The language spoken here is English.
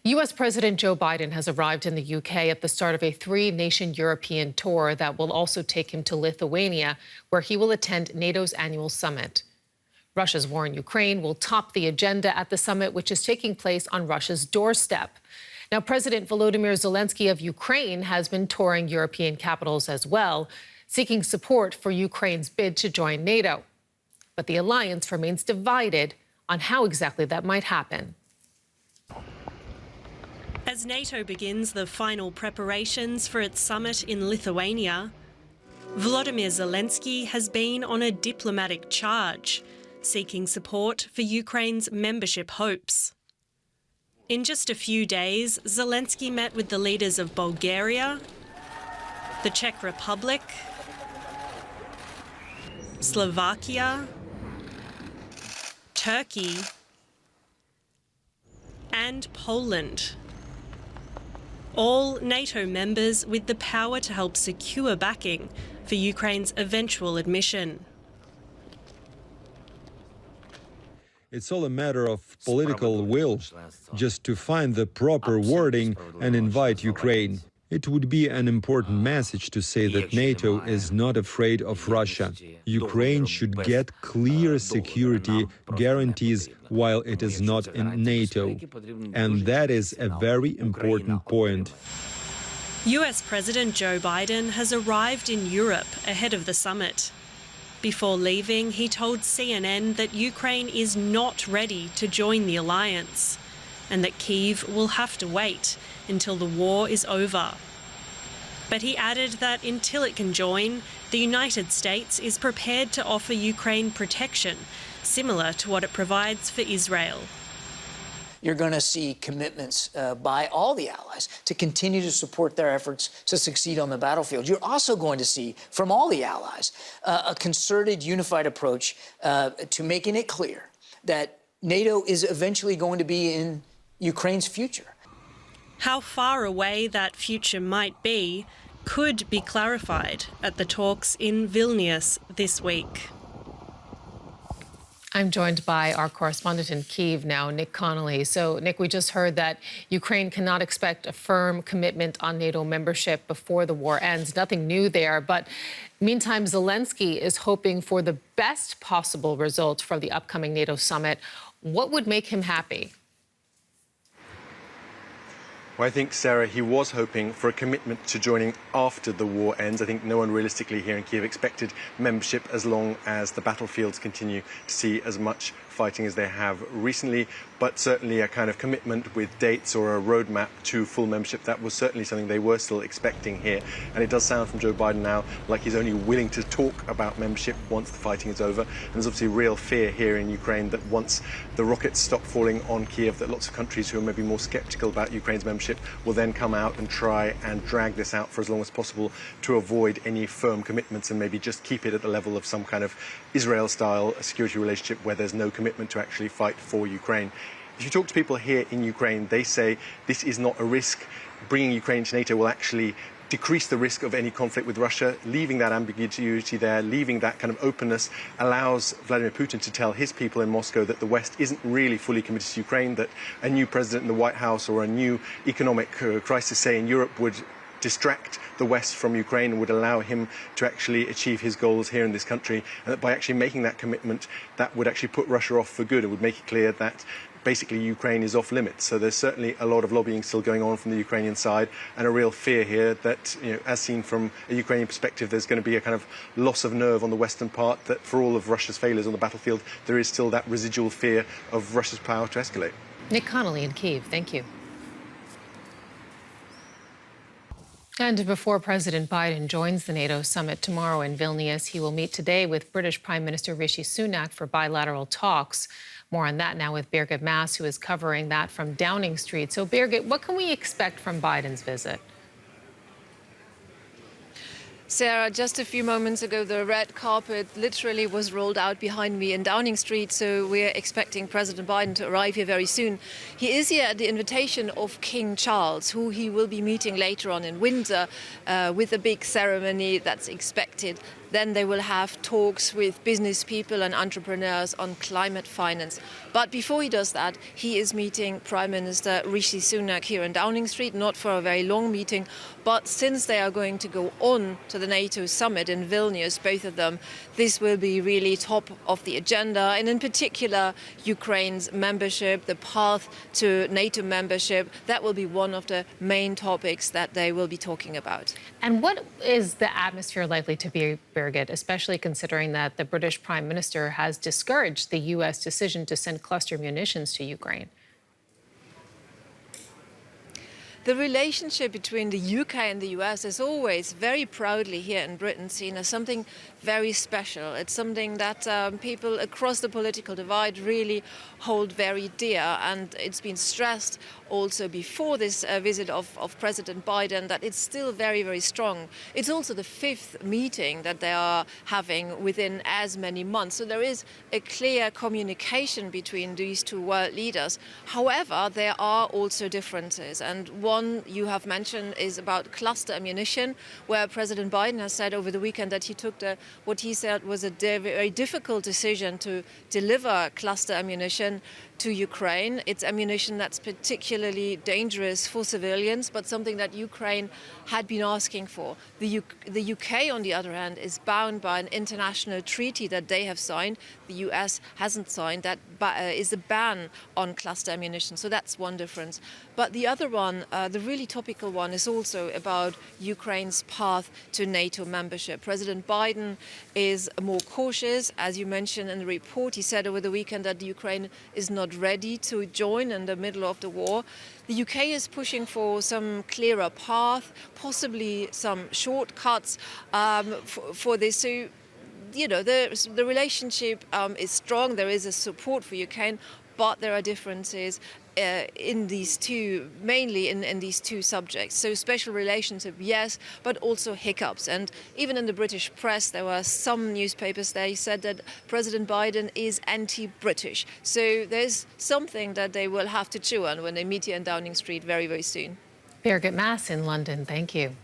U.S. President Joe Biden has arrived in the U.K. at the start of a three-nation European tour that will also take him to Lithuania, where he will attend NATO's annual summit. Russia's war in Ukraine will top the agenda at the summit, which is taking place on Russia's doorstep. Now, President Volodymyr Zelenskyy of Ukraine has been touring European capitals as well, seeking support for Ukraine's bid to join NATO. But the alliance remains divided on how exactly that might happen. As NATO begins the final preparations for its summit in Lithuania, Volodymyr Zelenskyy has been on a diplomatic charge, seeking support for Ukraine's membership hopes. In just a few days, Zelenskyy met with the leaders of Bulgaria, the Czech Republic, Slovakia, Turkey, and Poland. All NATO members with the power to help secure backing for Ukraine's eventual admission. It's all a matter of political will, just to find the proper wording and invite Ukraine. It would be an important message to say that NATO is not afraid of Russia. Ukraine should get clear security guarantees while it is not in NATO. And that is a very important point. US President Joe Biden has arrived in Europe ahead of the summit. Before leaving, he told CNN that Ukraine is not ready to join the alliance and that Kyiv will have to wait until the war is over. But he added that until it can join, the United States is prepared to offer Ukraine protection, similar to what it provides for Israel. You're going to see commitments by all the allies to continue to support their efforts to succeed on the battlefield. You're also going to see from all the allies a concerted, unified approach to making it clear that NATO is eventually going to be in Ukraine's future. How far away that future might be could be clarified at the talks in Vilnius this week. I'm joined by our correspondent in Kyiv now, Nick Connolly. So, Nick, we just heard that Ukraine cannot expect a firm commitment on NATO membership before the war ends. Nothing new there. But meantime, Zelenskyy is hoping for the best possible result for the upcoming NATO summit. What would make him happy? Well, I think, Sarah, he was hoping for a commitment to joining after the war ends. I think no one realistically here in Kyiv expected membership as long as the battlefields continue to see as much fighting as they have recently, but certainly a kind of commitment with dates or a roadmap to full membership, that was certainly something they were still expecting here. And it does sound from Joe Biden now like he's only willing to talk about membership once the fighting is over. And there's obviously real fear here in Ukraine that once the rockets stop falling on Kyiv, that lots of countries who are maybe more skeptical about Ukraine's membership will then come out and try and drag this out for as long as possible to avoid any firm commitments and maybe just keep it at the level of some kind of Israel-style security relationship where there's no commitment to actually fight for Ukraine. If you talk to people here in Ukraine, they say this is not a risk. Bringing Ukraine to NATO will actually decrease the risk of any conflict with Russia. Leaving that ambiguity there, leaving that kind of openness, allows Vladimir Putin to tell his people in Moscow that the West isn't really fully committed to Ukraine, that a new president in the White House or a new economic crisis, say, in Europe would distract the West from Ukraine and would allow him to actually achieve his goals here in this country, and that by actually making that commitment, that would actually put Russia off for good. It would make it clear that basically Ukraine is off limits. So there's certainly a lot of lobbying still going on from the Ukrainian side, and a real fear here that, as seen from a Ukrainian perspective, there's going to be a kind of loss of nerve on the western part, that for all of Russia's failures on the battlefield, there is still that residual fear of Russia's power to escalate. Nick Connolly in Kyiv, thank you. And before President Biden joins the NATO summit tomorrow in Vilnius, he will meet today with British Prime Minister Rishi Sunak for bilateral talks. More on that now with Birgit Maas, who is covering that from Downing Street. So, Birgit, what can we expect from Biden's visit? Sarah, just a few moments ago, the red carpet literally was rolled out behind me in Downing Street, so we're expecting President Biden to arrive here very soon. He is here at the invitation of King Charles, who he will be meeting later on in Windsor with a big ceremony that's expected Then they will have talks with business people and entrepreneurs on climate finance. But before he does that, he is meeting Prime Minister Rishi Sunak here in Downing Street, not for a very long meeting, but since they are going to go on to the NATO summit in Vilnius, both of them, this will be really top of the agenda, and in particular, Ukraine's membership, the path to NATO membership, that will be one of the main topics that they will be talking about. And what is the atmosphere likely to be, Birgit, especially considering that the British Prime Minister has discouraged the U.S. decision to send cluster munitions to Ukraine? The relationship between the UK and the US is always very proudly here in Britain seen as something very special. It's something that people across the political divide really hold very dear, and it's been stressed also before this visit of President Biden that it's still very, very strong. It's also the fifth meeting that they are having within as many months, so there is a clear communication between these two world leaders. However, there are also differences, and one you have mentioned is about cluster ammunition, where President Biden has said over the weekend that he took what he said was a very difficult decision to deliver cluster ammunition to Ukraine. It's ammunition that's particularly dangerous for civilians, but something that Ukraine had been asking for. The UK, on the other hand, is bound by an international treaty that they have signed. The US hasn't signed. That is a ban on cluster ammunition. So that's one difference. But the other one, the really topical one, is also about Ukraine's path to NATO membership. President Biden is more cautious. As you mentioned in the report, he said over the weekend that Ukraine is not ready to join in the middle of the war. The UK is pushing for some clearer path, possibly some shortcuts for this. So, you know, the relationship is strong. There is a support for Ukraine, but there are differences in these two, mainly in these two subjects. So special relationship, yes, but also hiccups. And even in the British press, there were some newspapers, they said that President Biden is anti-British. So there's something that they will have to chew on when they meet here in Downing Street very, very soon. Birgit Mass in London, thank you.